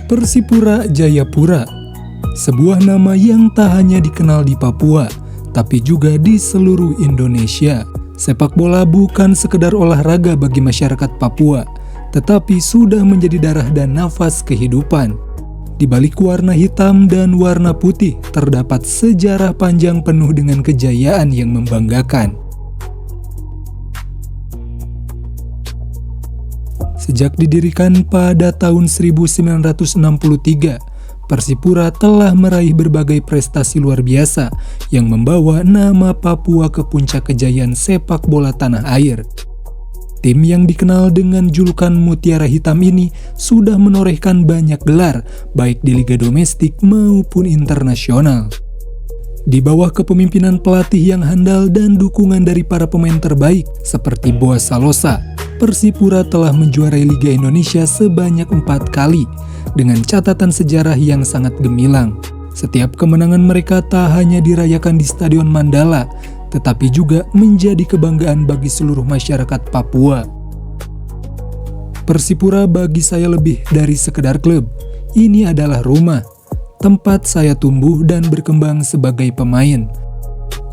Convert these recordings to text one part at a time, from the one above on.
Persipura Jayapura, sebuah nama yang tak hanya dikenal di Papua, tapi juga di seluruh Indonesia. Sepak bola bukan sekedar olahraga bagi masyarakat Papua, tetapi sudah menjadi darah dan nafas kehidupan. Di balik warna hitam dan warna putih terdapat sejarah panjang penuh dengan kejayaan yang membanggakan. Sejak didirikan pada tahun 1963, Persipura telah meraih berbagai prestasi luar biasa yang membawa nama Papua ke puncak kejayaan sepak bola tanah air. Tim yang dikenal dengan julukan Mutiara Hitam ini sudah menorehkan banyak gelar, baik di liga domestik maupun internasional. Di bawah kepemimpinan pelatih yang handal dan dukungan dari para pemain terbaik seperti Boaz Salosa, Persipura telah menjuarai Liga Indonesia sebanyak 4 kali dengan catatan sejarah yang sangat gemilang. Setiap kemenangan mereka tak hanya dirayakan di Stadion Mandala, tetapi juga menjadi kebanggaan bagi seluruh masyarakat Papua. Persipura bagi saya lebih dari sekedar klub. Ini adalah rumah, tempat saya tumbuh dan berkembang sebagai pemain.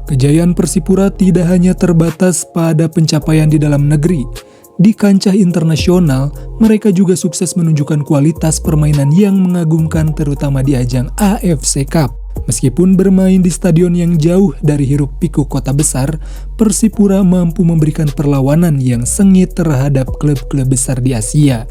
Kejayaan Persipura tidak hanya terbatas pada pencapaian di dalam negeri. Di kancah internasional, mereka juga sukses menunjukkan kualitas permainan yang mengagumkan terutama di ajang AFC Cup. Meskipun bermain di stadion yang jauh dari hiruk-pikuk kota besar, Persipura mampu memberikan perlawanan yang sengit terhadap klub-klub besar di Asia.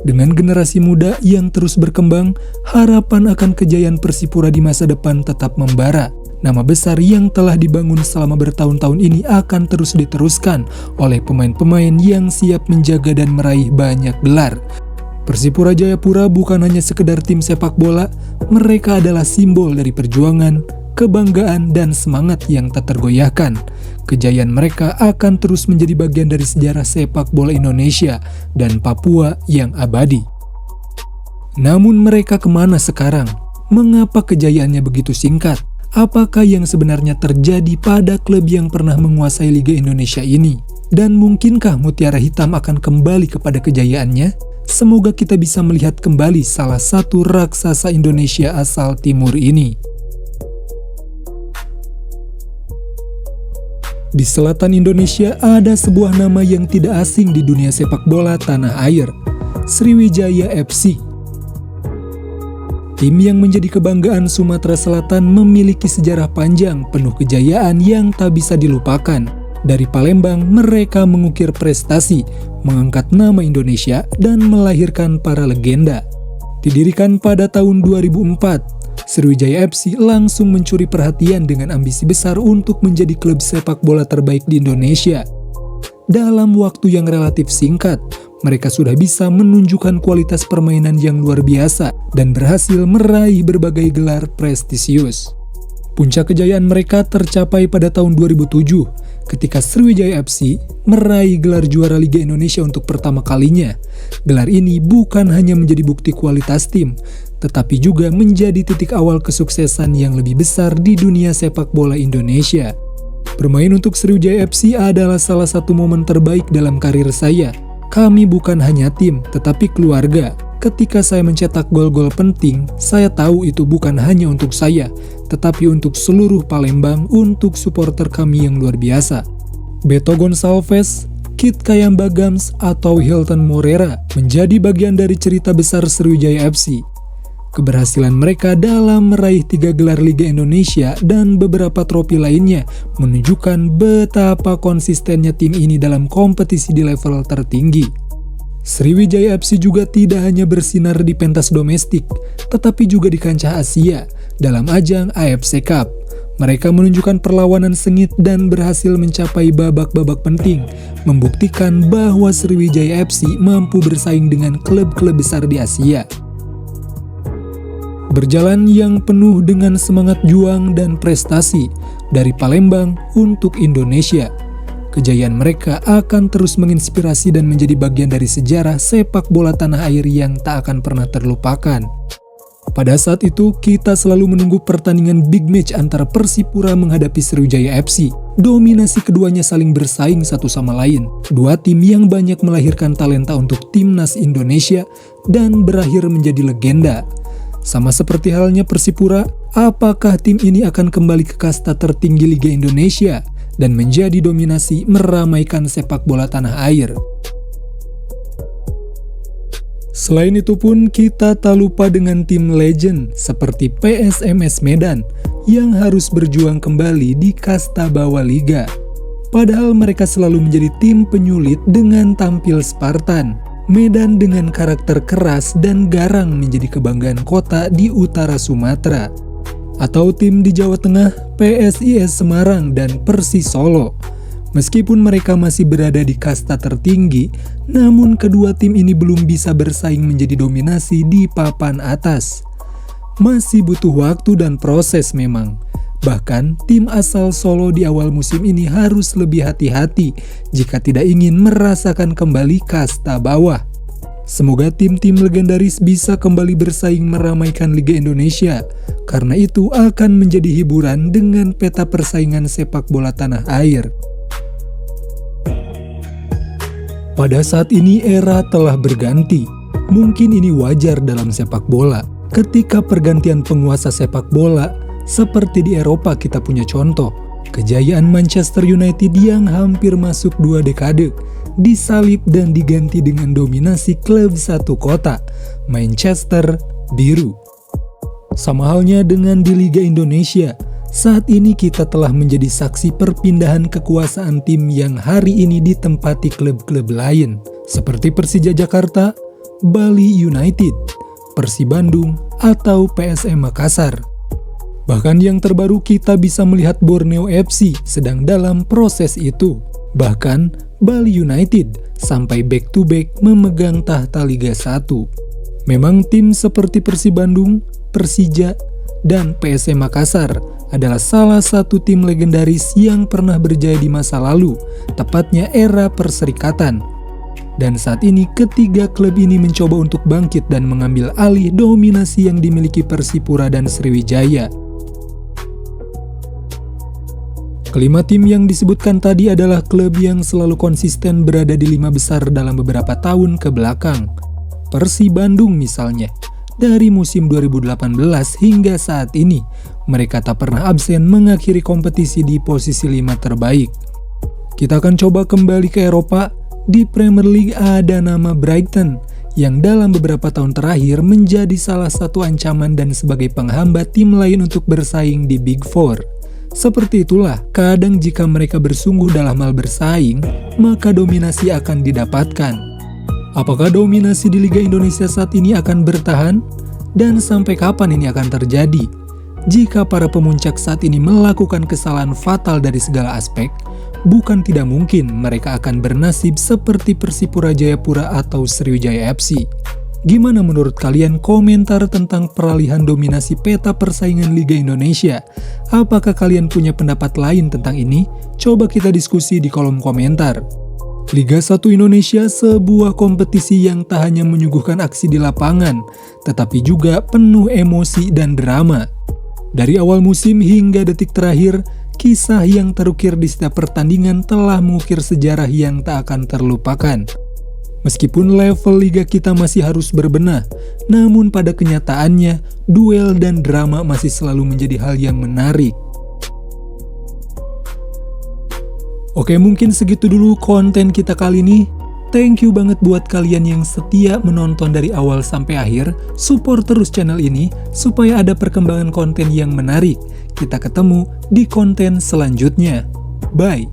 Dengan generasi muda yang terus berkembang, harapan akan kejayaan Persipura di masa depan tetap membara. Nama besar yang telah dibangun selama bertahun-tahun ini akan terus diteruskan oleh pemain-pemain yang siap menjaga dan meraih banyak gelar. Persipura Jayapura bukan hanya sekedar tim sepak bola, mereka adalah simbol dari perjuangan, kebanggaan, dan semangat yang tak tergoyahkan. Kejayaan mereka akan terus menjadi bagian dari sejarah sepak bola Indonesia dan Papua yang abadi. Namun mereka kemana sekarang? Mengapa kejayaannya begitu singkat? Apakah yang sebenarnya terjadi pada klub yang pernah menguasai Liga Indonesia ini? Dan mungkinkah Mutiara Hitam akan kembali kepada kejayaannya? Semoga kita bisa melihat kembali salah satu raksasa Indonesia asal timur ini. Di selatan Indonesia ada sebuah nama yang tidak asing di dunia sepak bola tanah air, Sriwijaya FC. Tim yang menjadi kebanggaan Sumatera Selatan memiliki sejarah panjang penuh kejayaan yang tak bisa dilupakan. Dari Palembang, mereka mengukir prestasi, mengangkat nama Indonesia, dan melahirkan para legenda. Didirikan pada tahun 2004, Sriwijaya FC langsung mencuri perhatian dengan ambisi besar untuk menjadi klub sepak bola terbaik di Indonesia. Dalam waktu yang relatif singkat, mereka sudah bisa menunjukkan kualitas permainan yang luar biasa dan berhasil meraih berbagai gelar prestisius. Puncak kejayaan mereka tercapai pada tahun 2007 ketika Sriwijaya FC meraih gelar juara Liga Indonesia untuk pertama kalinya. Gelar ini bukan hanya menjadi bukti kualitas tim, tetapi juga menjadi titik awal kesuksesan yang lebih besar di dunia sepak bola Indonesia. Bermain untuk Sriwijaya FC adalah salah satu momen terbaik dalam karir saya. Kami bukan hanya tim, tetapi keluarga. Ketika saya mencetak gol-gol penting, saya tahu itu bukan hanya untuk saya, tetapi untuk seluruh Palembang, untuk supporter kami yang luar biasa. Beto Gonçalves, Kit Kayamba Gams, atau Hilton Morera menjadi bagian dari cerita besar Sriwijaya FC. Keberhasilan mereka dalam meraih 3 gelar Liga Indonesia dan beberapa trofi lainnya menunjukkan betapa konsistennya tim ini dalam kompetisi di level tertinggi. Sriwijaya FC juga tidak hanya bersinar di pentas domestik, tetapi juga di kancah Asia dalam ajang AFC Cup. Mereka menunjukkan perlawanan sengit dan berhasil mencapai babak-babak penting, membuktikan bahwa Sriwijaya FC mampu bersaing dengan klub-klub besar di Asia. Berjalan yang penuh dengan semangat juang dan prestasi dari Palembang untuk Indonesia. Kejayaan mereka akan terus menginspirasi dan menjadi bagian dari sejarah sepak bola tanah air yang tak akan pernah terlupakan. Pada saat itu, kita selalu menunggu pertandingan big match antara Persipura menghadapi Sriwijaya FC. Dominasi keduanya saling bersaing satu sama lain. Dua tim yang banyak melahirkan talenta untuk timnas Indonesia dan berakhir menjadi legenda. Sama seperti halnya Persipura, apakah tim ini akan kembali ke kasta tertinggi Liga Indonesia dan menjadi dominasi meramaikan sepak bola tanah air? Selain itu pun kita tak lupa dengan tim legend seperti PSMS Medan yang harus berjuang kembali di kasta bawah liga. Padahal mereka selalu menjadi tim penyulit dengan tampil Spartan. Medan dengan karakter keras dan garang menjadi kebanggaan kota di utara Sumatera. Atau tim di Jawa Tengah, PSIS Semarang dan Persis Solo. Meskipun mereka masih berada di kasta tertinggi, namun kedua tim ini belum bisa bersaing menjadi dominasi di papan atas. Masih butuh waktu dan proses memang. Bahkan, tim asal Solo di awal musim ini harus lebih hati-hati jika tidak ingin merasakan kembali kasta bawah. Semoga tim-tim legendaris bisa kembali bersaing meramaikan Liga Indonesia, karena itu akan menjadi hiburan dengan peta persaingan sepak bola tanah air. Pada saat ini era telah berganti. Mungkin ini wajar dalam sepak bola. Ketika pergantian penguasa sepak bola, seperti di Eropa kita punya contoh. Kejayaan Manchester United yang hampir masuk 2 dekade, disalip dan diganti dengan dominasi klub satu kota, Manchester Biru. Sama halnya dengan di Liga Indonesia. Saat ini kita telah menjadi saksi perpindahan kekuasaan tim yang hari ini ditempati klub-klub lain, seperti Persija Jakarta, Bali United, Persib Bandung, atau PSM Makassar. Bahkan yang terbaru kita bisa melihat Borneo FC sedang dalam proses itu. Bahkan Bali United sampai back-to-back memegang tahta Liga 1. Memang tim seperti Persib Bandung, Persija, dan PSM Makassar adalah salah satu tim legendaris yang pernah berjaya di masa lalu, tepatnya era Perserikatan. Dan saat ini ketiga klub ini mencoba untuk bangkit dan mengambil alih dominasi yang dimiliki Persipura dan Sriwijaya. Kelima tim yang disebutkan tadi adalah klub yang selalu konsisten berada di 5 besar dalam beberapa tahun ke belakang. Persib Bandung misalnya. Dari musim 2018 hingga saat ini, mereka tak pernah absen mengakhiri kompetisi di posisi 5 terbaik. Kita akan coba kembali ke Eropa. Di Premier League ada nama Brighton, yang dalam beberapa tahun terakhir menjadi salah satu ancaman dan sebagai penghambat tim lain untuk bersaing di Big Four. Seperti itulah, kadang jika mereka bersungguh dalam hal bersaing, maka dominasi akan didapatkan. Apakah dominasi di Liga Indonesia saat ini akan bertahan? Dan sampai kapan ini akan terjadi? Jika para pemuncak saat ini melakukan kesalahan fatal dari segala aspek, bukan tidak mungkin mereka akan bernasib seperti Persipura Jayapura atau Sriwijaya FC. Gimana menurut kalian komentar tentang peralihan dominasi peta persaingan Liga Indonesia? Apakah kalian punya pendapat lain tentang ini? Coba kita diskusi di kolom komentar. Liga 1 Indonesia sebuah kompetisi yang tak hanya menyuguhkan aksi di lapangan, tetapi juga penuh emosi dan drama. Dari awal musim hingga detik terakhir, kisah yang terukir di setiap pertandingan telah mengukir sejarah yang tak akan terlupakan. Meskipun level liga kita masih harus berbenah, namun pada kenyataannya, duel dan drama masih selalu menjadi hal yang menarik. Oke, mungkin segitu dulu konten kita kali ini. Thank you banget buat kalian yang setia menonton dari awal sampai akhir. Support terus channel ini supaya ada perkembangan konten yang menarik. Kita ketemu di konten selanjutnya. Bye!